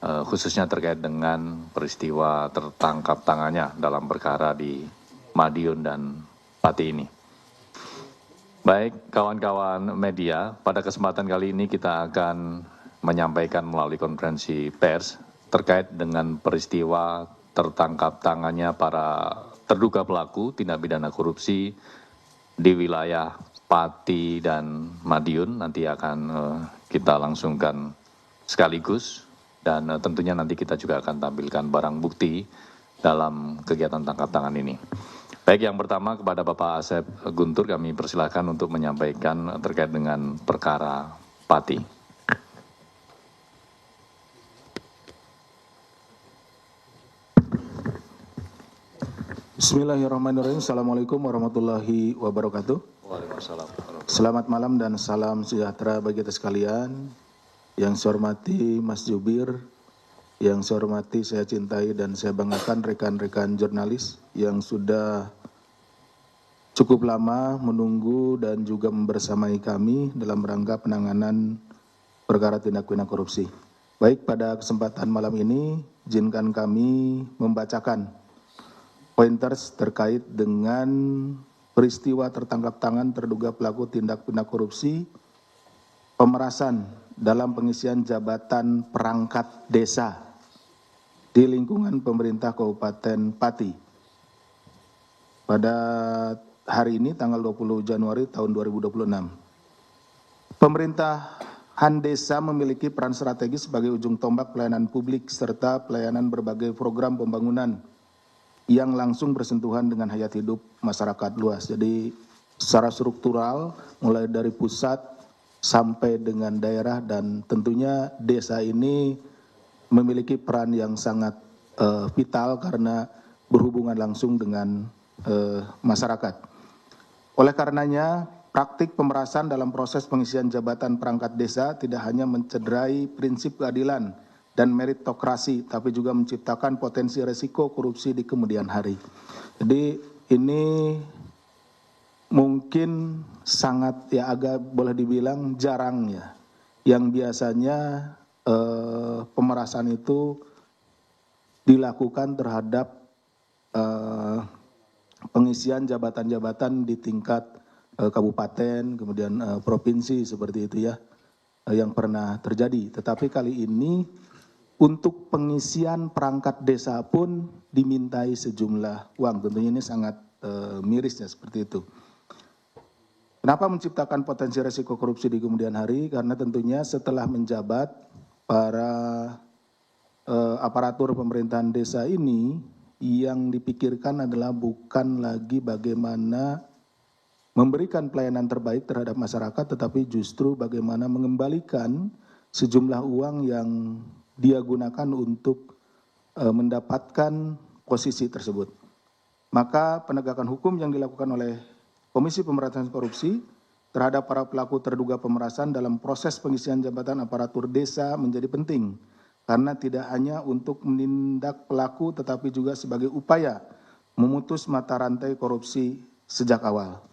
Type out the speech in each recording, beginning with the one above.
khususnya terkait dengan peristiwa tertangkap tangannya dalam perkara di Madiun dan Pati ini. Baik, kawan-kawan media, pada kesempatan kali ini kita akan menyampaikan melalui konferensi pers terkait dengan peristiwa tertangkap tangannya para terduga pelaku tindak pidana korupsi di wilayah Pati dan Madiun. Nanti akan kita langsungkan sekaligus dan tentunya nanti kita juga akan tampilkan barang bukti dalam kegiatan tangkap tangan ini. Baik, yang pertama kepada Bapak Asep Guntur kami persilahkan untuk menyampaikan terkait dengan perkara Pati. Bismillahirrahmanirrahim. Assalamualaikum warahmatullahi wabarakatuh. Waalaikumsalam. Selamat malam dan salam sejahtera bagi kita sekalian. Yang saya hormati Mas Jubir, yang saya hormati, saya cintai dan saya banggakan rekan-rekan jurnalis yang sudah cukup lama menunggu dan juga membersamai kami dalam rangka penanganan perkara tindak pidana korupsi. Baik, pada kesempatan malam ini, izinkan kami membacakan pointers terkait dengan peristiwa tertangkap tangan terduga pelaku tindak pidana korupsi pemerasan dalam pengisian jabatan perangkat desa di lingkungan pemerintah Kabupaten Pati. Pada hari ini tanggal 20 Januari tahun 2026. Pemerintahan desa memiliki peran strategis sebagai ujung tombak pelayanan publik serta pelayanan berbagai program pembangunan yang langsung bersentuhan dengan hayat hidup masyarakat luas. Jadi secara struktural mulai dari pusat sampai dengan daerah dan tentunya desa ini memiliki peran yang sangat vital karena berhubungan langsung dengan masyarakat. Oleh karenanya, praktik pemerasan dalam proses pengisian jabatan perangkat desa tidak hanya mencederai prinsip keadilan dan meritokrasi, tapi juga menciptakan potensi resiko korupsi di kemudian hari. Jadi ini mungkin sangat agak boleh dibilang jarang ya, yang biasanya pemerasan itu dilakukan terhadap pengisian jabatan-jabatan di tingkat kabupaten, kemudian provinsi seperti itu ya, yang pernah terjadi. Tetapi kali ini untuk pengisian perangkat desa pun dimintai sejumlah uang. Tentunya ini sangat miris ya seperti itu. Kenapa menciptakan potensi resiko korupsi di kemudian hari? Karena tentunya setelah menjabat para aparatur pemerintahan desa ini yang dipikirkan adalah bukan lagi bagaimana memberikan pelayanan terbaik terhadap masyarakat, tetapi justru bagaimana mengembalikan sejumlah uang yang dia gunakan untuk mendapatkan posisi tersebut. Maka penegakan hukum yang dilakukan oleh Komisi Pemberantasan Korupsi terhadap para pelaku terduga pemerasan dalam proses pengisian jabatan aparatur desa menjadi penting, karena tidak hanya untuk menindak pelaku tetapi juga sebagai upaya memutus mata rantai korupsi sejak awal.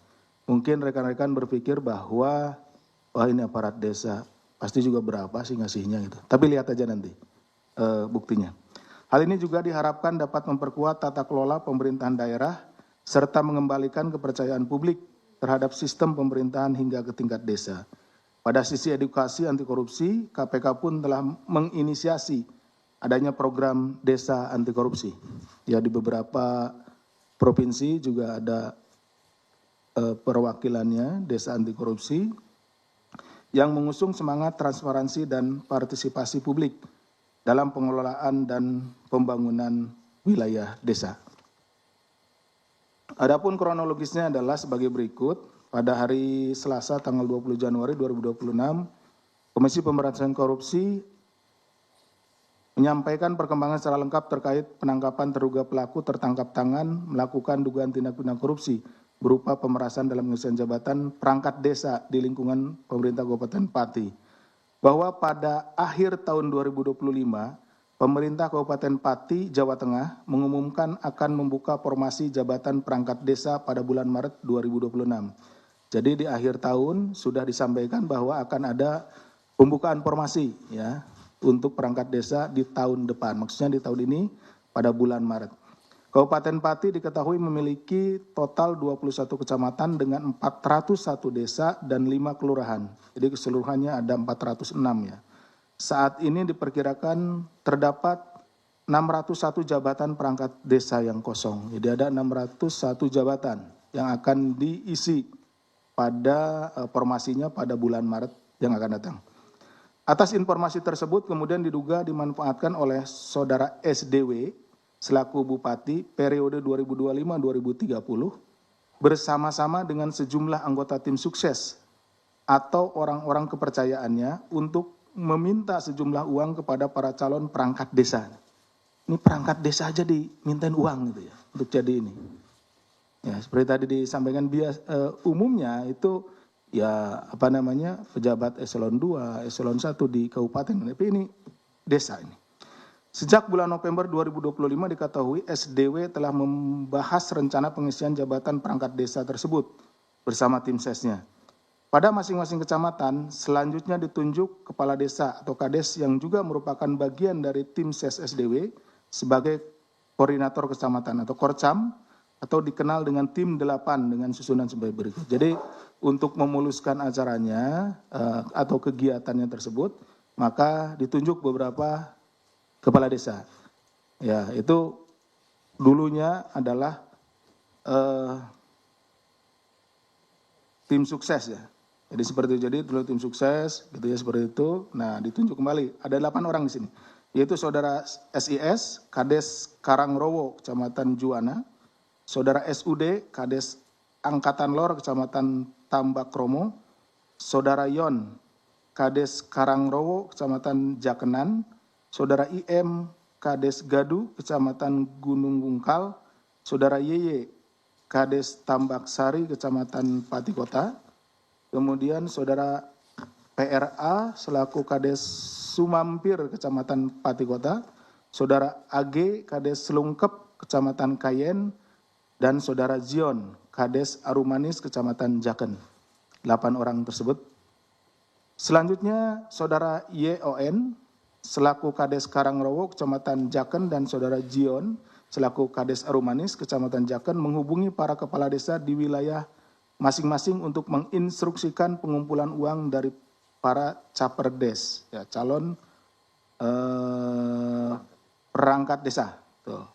Mungkin rekan-rekan berpikir bahwa wah ini aparat desa, pasti juga berapa sih ngasihnya gitu. Tapi lihat aja nanti buktinya. Hal ini juga diharapkan dapat memperkuat tata kelola pemerintahan daerah serta mengembalikan kepercayaan publik terhadap sistem pemerintahan hingga ke tingkat desa. Pada sisi edukasi anti korupsi, KPK pun telah menginisiasi adanya program desa anti korupsi. Ya, di beberapa provinsi juga ada perwakilannya desa anti korupsi yang mengusung semangat transparansi dan partisipasi publik dalam pengelolaan dan pembangunan wilayah desa. Adapun kronologisnya adalah sebagai berikut. Pada hari Selasa tanggal 20 Januari 2026, Komisi Pemberantasan Korupsi menyampaikan perkembangan secara lengkap terkait penangkapan terduga pelaku tertangkap tangan melakukan dugaan tindak pidana korupsi berupa pemerasan dalam pengisian jabatan perangkat desa di lingkungan pemerintah Kabupaten Pati. Bahwa pada akhir tahun 2025, pemerintah Kabupaten Pati, Jawa Tengah mengumumkan akan membuka formasi jabatan perangkat desa pada bulan Maret 2026. Jadi di akhir tahun sudah disampaikan bahwa akan ada pembukaan formasi ya. untuk perangkat desa di tahun depan. Maksudnya di tahun ini pada bulan Maret. Kabupaten Pati diketahui memiliki total 21 kecamatan dengan 401 desa dan 5 kelurahan. Jadi keseluruhannya ada 406 ya. Saat ini diperkirakan terdapat 601 jabatan perangkat desa yang kosong. Jadi ada 601 jabatan yang akan diisi pada formasinya pada bulan Maret yang akan datang. Atas informasi tersebut kemudian diduga dimanfaatkan oleh saudara SDW selaku Bupati periode 2025-2030 bersama-sama dengan sejumlah anggota tim sukses atau orang-orang kepercayaannya untuk meminta sejumlah uang kepada para calon perangkat desa. Ini perangkat desa aja dimintain uang gitu ya untuk jadi ini. Ya, seperti tadi disampaikan umumnya itu ya pejabat eselon 2, eselon 1 di kabupaten, tapi ini desa ini. Sejak bulan November 2025 diketahui SDW telah membahas rencana pengisian jabatan perangkat desa tersebut bersama tim sesnya. Pada masing-masing kecamatan selanjutnya ditunjuk kepala desa atau kades yang juga merupakan bagian dari tim ses SDW sebagai koordinator kecamatan atau korcam, atau dikenal dengan tim 8 dengan susunan sebagai berikut. Jadi untuk memuluskan acaranya atau kegiatannya tersebut, maka ditunjuk beberapa kepala desa. Ya, itu dulunya adalah tim sukses ya. Jadi seperti itu. Jadi dulu tim sukses, gitu ya seperti itu. Nah, ditunjuk kembali. Ada 8 orang di sini, yaitu saudara SIS, Kades Karangrowo, Kecamatan Juwana. Saudara SUD, Kades Angkatan Lor, Kecamatan Tambakromo. Saudara Yon, Kades Karangrowo, Kecamatan Jakenan. Saudara IM, Kades Gadu, Kecamatan Gunung Bungkal. Saudara YY, Kades Tambaksari, Kecamatan Pati Kota. Kemudian saudara PRA, selaku Kades Sumampir, Kecamatan Pati Kota. Saudara AG, Kades Selungkep, Kecamatan Kayen. Dan saudara Zion, Kades Arumanis, Kecamatan Jaken. 8 orang tersebut. Selanjutnya saudara YON, selaku Kades Karangrowo, Kecamatan Jaken, dan saudara Zion, selaku Kades Arumanis, Kecamatan Jaken, menghubungi para kepala desa di wilayah masing-masing untuk menginstruksikan pengumpulan uang dari para caperdes, ya, calon perangkat desa. Tuh.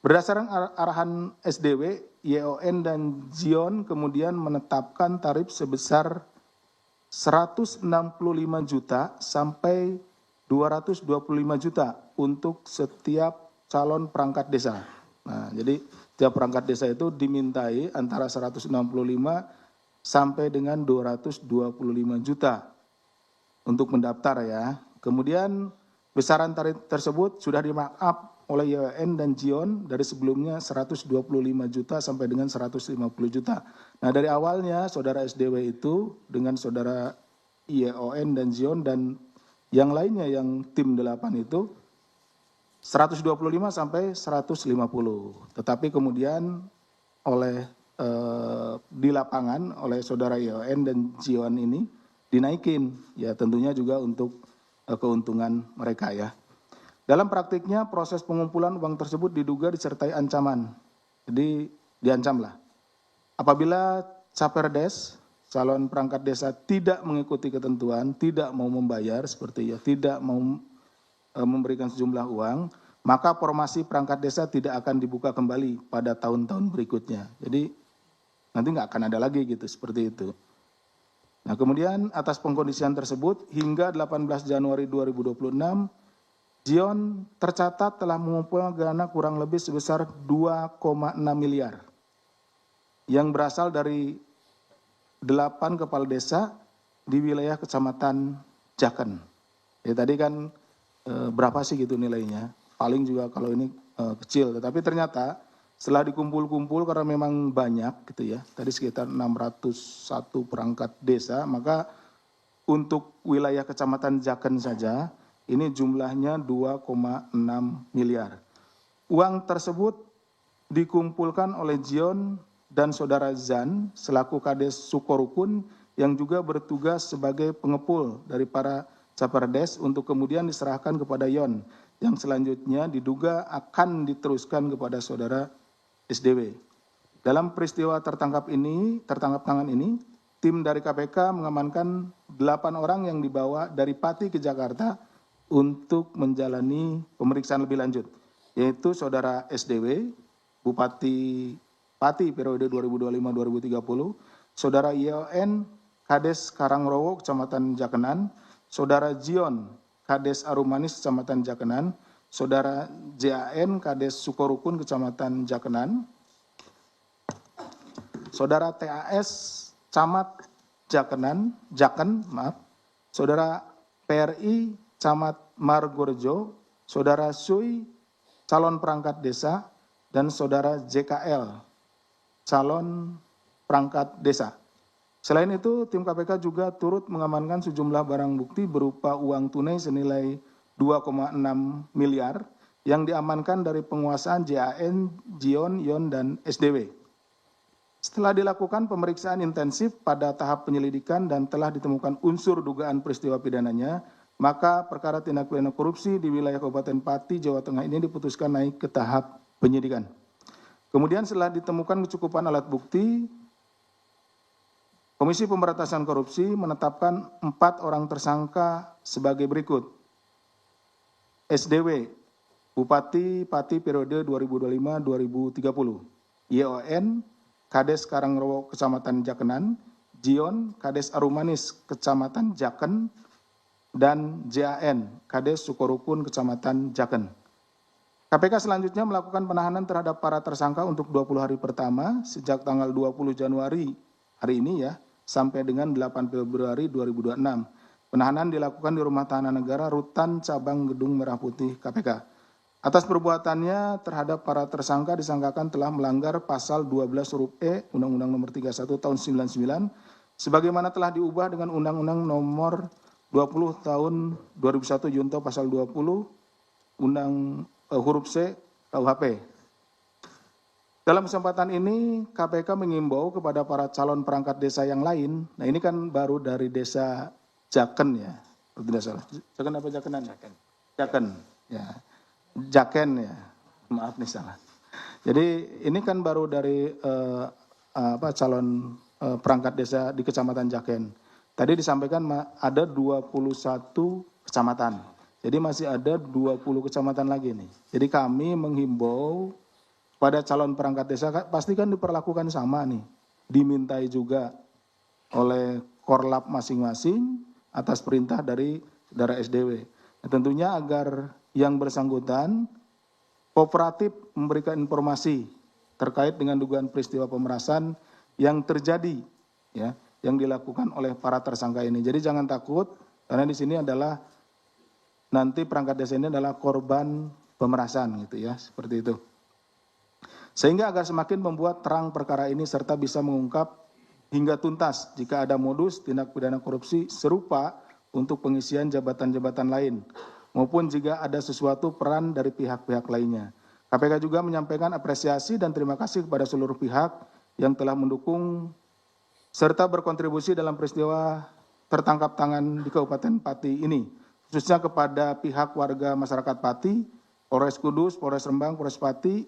Berdasarkan arahan SDW, YON dan Zion kemudian menetapkan tarif sebesar 165 juta sampai 225 juta untuk setiap calon perangkat desa. Nah, jadi setiap perangkat desa itu dimintai antara 165 sampai dengan 225 juta untuk mendaftar ya. Kemudian besaran tarif tersebut sudah di-markup oleh YON dan Zion dari sebelumnya 125 juta sampai dengan 150 juta. Nah, dari awalnya saudara SDW itu dengan saudara YON dan Zion dan yang lainnya yang tim 8 itu 125 sampai 150. Tetapi kemudian oleh di lapangan oleh saudara YON dan Zion ini dinaikin, ya tentunya juga untuk keuntungan mereka ya. Dalam praktiknya proses pengumpulan uang tersebut diduga disertai ancaman. Jadi diancamlah. Apabila caperdes, calon perangkat desa tidak mengikuti ketentuan, tidak mau membayar seperti ya, tidak mau memberikan sejumlah uang, maka formasi perangkat desa tidak akan dibuka kembali pada tahun-tahun berikutnya. Jadi nanti nggak akan ada lagi gitu, seperti itu. Nah, kemudian atas pengkondisian tersebut hingga 18 Januari 2026, Zion tercatat telah mengumpulkan dana kurang lebih sebesar 2,6 miliar yang berasal dari 8 kepala desa di wilayah Kecamatan Jaken. Ya, tadi kan berapa sih gitu nilainya? Paling juga kalau ini kecil, tetapi ternyata setelah dikumpul-kumpul karena memang banyak gitu ya, tadi sekitar 601 perangkat desa, maka untuk wilayah Kecamatan Jaken saja ini jumlahnya 2,6 miliar. Uang tersebut dikumpulkan oleh Zion dan saudara Zan selaku Kades Sukorukun yang juga bertugas sebagai pengepul dari para Sapardes untuk kemudian diserahkan kepada Yon yang selanjutnya diduga akan diteruskan kepada saudara SDW. Dalam peristiwa tertangkap tangan ini, tim dari KPK mengamankan 8 orang yang dibawa dari Pati ke Jakarta untuk menjalani pemeriksaan lebih lanjut, yaitu saudara SDW, Bupati Pati periode 2025-2030, saudara YON, Kades Karangrowo, Kecamatan Jakenan, saudara Jion, Kades Arumanis, Kecamatan Jakenan, saudara JAN, Kades Sukorukun, Kecamatan Jakenan, saudara TAS, Camat Jaken, saudara PRI, Camat Margorejo, saudara Sui, calon perangkat desa, dan saudara JKL, calon perangkat desa. Selain itu, tim KPK juga turut mengamankan sejumlah barang bukti berupa uang tunai senilai 2,6 miliar yang diamankan dari penguasaan JAN, Jion, Yon, dan SDW. Setelah dilakukan pemeriksaan intensif pada tahap penyelidikan dan telah ditemukan unsur dugaan peristiwa pidananya, maka perkara tindak pidana korupsi di wilayah Kabupaten Pati, Jawa Tengah ini diputuskan naik ke tahap penyidikan. Kemudian setelah ditemukan kecukupan alat bukti, Komisi Pemberantasan Korupsi menetapkan 4 orang tersangka sebagai berikut. SDW, Bupati Pati periode 2025-2030. YON, Kades Karangrowo, Kecamatan Jakenan. Jion, Kades Arumanis, Kecamatan Jaken. Dan JAN, Kades Sukorukun, Kecamatan Jaken. KPK selanjutnya melakukan penahanan terhadap para tersangka untuk 20 hari pertama sejak tanggal 20 Januari hari ini ya, sampai dengan 8 Februari 2026. Penahanan dilakukan di Rumah Tahanan Negara Rutan Cabang Gedung Merah Putih KPK. Atas perbuatannya terhadap para tersangka disangkakan telah melanggar pasal 12 huruf E Undang-Undang Nomor 31 Tahun 99 sebagaimana telah diubah dengan Undang-Undang Nomor 20 Tahun 2001 Junto pasal 20 huruf C KUHP. Dalam kesempatan ini, KPK mengimbau kepada para calon perangkat desa yang lain. Nah, ini kan baru dari desa Jaken ya, tidak salah. Jaken apa Jakenan? Jaken. Jaken, ya. Jaken ya. Maaf nih salah. Jadi ini kan baru dari calon perangkat desa di Kecamatan Jaken. Tadi disampaikan ada 21 kecamatan. Jadi masih ada 20 kecamatan lagi nih. Jadi kami menghimbau pada calon perangkat desa pasti kan diperlakukan sama nih. Dimintai juga oleh Korlap masing-masing atas perintah dari saudara SDW. Nah, tentunya agar yang bersangkutan kooperatif memberikan informasi terkait dengan dugaan peristiwa pemerasan yang terjadi ya, yang dilakukan oleh para tersangka ini. Jadi jangan takut karena di sini adalah nanti perangkat desa ini adalah korban pemerasan gitu ya, seperti itu. Sehingga agar semakin membuat terang perkara ini serta bisa mengungkap hingga tuntas jika ada modus tindak pidana korupsi serupa untuk pengisian jabatan-jabatan lain maupun jika ada sesuatu peran dari pihak-pihak lainnya. KPK juga menyampaikan apresiasi dan terima kasih kepada seluruh pihak yang telah mendukung serta berkontribusi dalam peristiwa tertangkap tangan di Kabupaten Pati ini, khususnya kepada pihak warga masyarakat Pati, Polres Kudus, Polres Rembang, Polres Pati,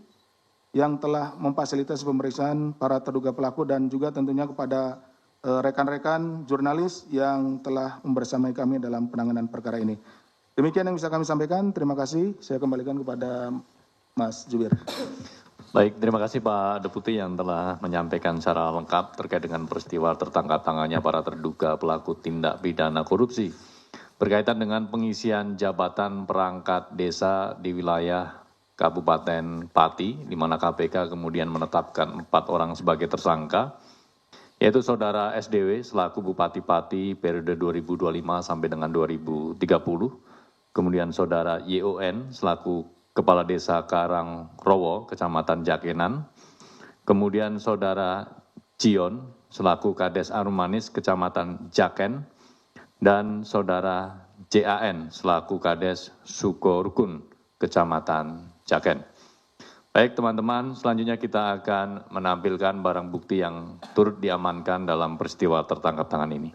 yang telah memfasilitasi pemeriksaan para terduga pelaku dan juga tentunya kepada rekan-rekan jurnalis yang telah membersamai kami dalam penanganan perkara ini. Demikian yang bisa kami sampaikan. Terima kasih. Saya kembalikan kepada Mas Jubir. Baik, terima kasih Pak Deputi yang telah menyampaikan secara lengkap terkait dengan peristiwa tertangkap tangannya para terduga pelaku tindak pidana korupsi berkaitan dengan pengisian jabatan perangkat desa di wilayah Kabupaten Pati, di mana KPK kemudian menetapkan 4 orang sebagai tersangka, yaitu saudara SDW selaku Bupati Pati periode 2025 sampai dengan 2030, kemudian saudara YON selaku Kepala Desa Karangrowo, Kecamatan Jakenan, kemudian saudara Jion selaku Kades Arumanis, Kecamatan Jaken, dan saudara JAN selaku Kades Sukorukun, Kecamatan Jaken. Baik teman-teman, selanjutnya kita akan menampilkan barang bukti yang turut diamankan dalam peristiwa tertangkap tangan ini.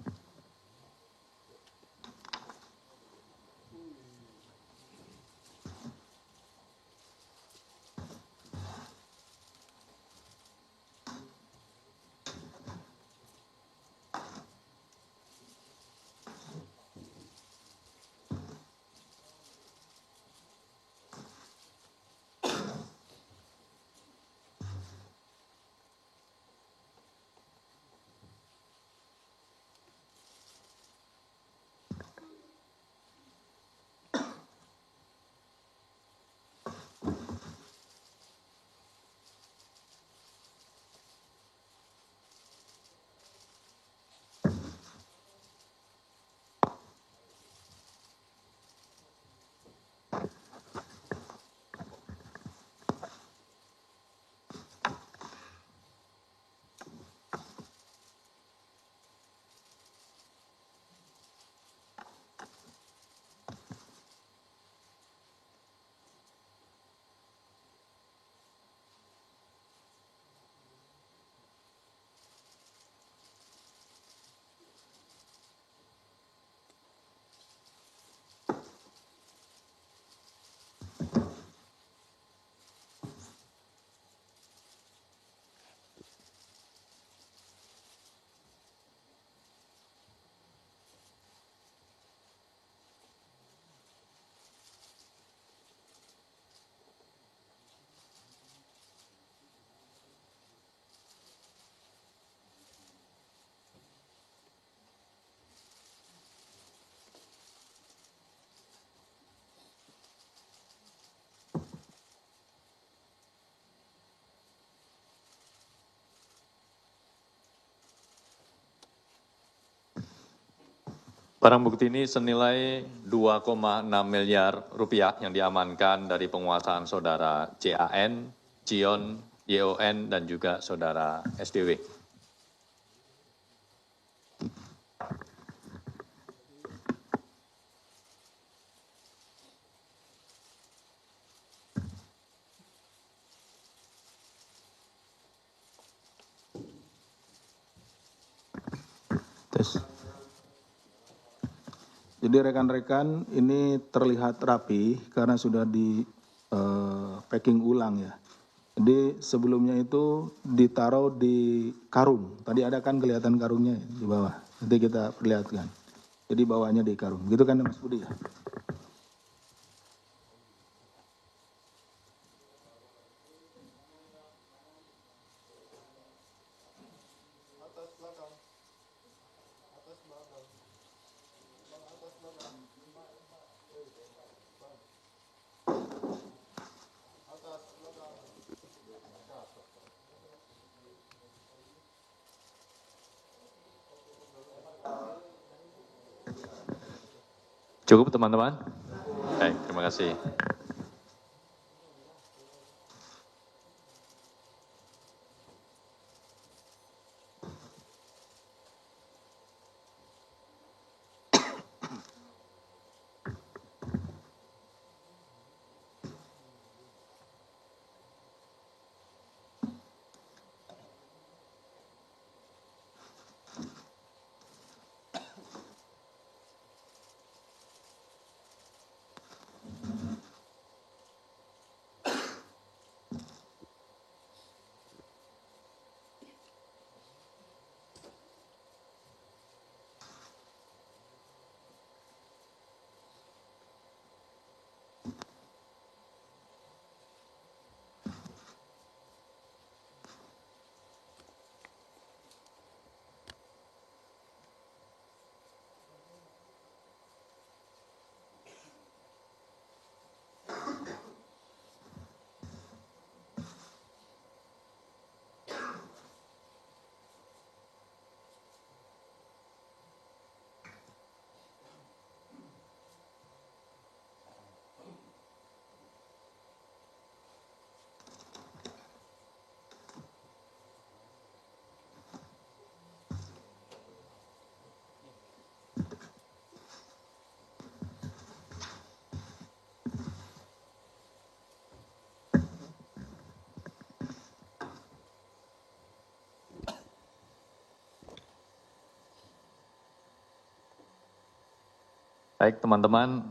Barang bukti ini senilai 2,6 miliar rupiah yang diamankan dari penguasaan saudara JAN, Cion, YON, dan juga saudara SDW. Tes. Jadi rekan-rekan ini terlihat rapi karena sudah di packing ulang ya. Jadi sebelumnya itu ditaruh di karung. Tadi ada kan kelihatan karungnya di bawah. Nanti kita perlihatkan. Jadi bawahnya di karung. Gitu kan Mas Budi ya? Cukup teman-teman? Baik, terima kasih. Baik teman-teman,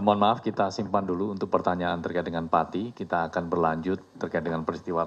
mohon maaf kita simpan dulu untuk pertanyaan terkait dengan Pati. Kita akan berlanjut terkait dengan peristiwa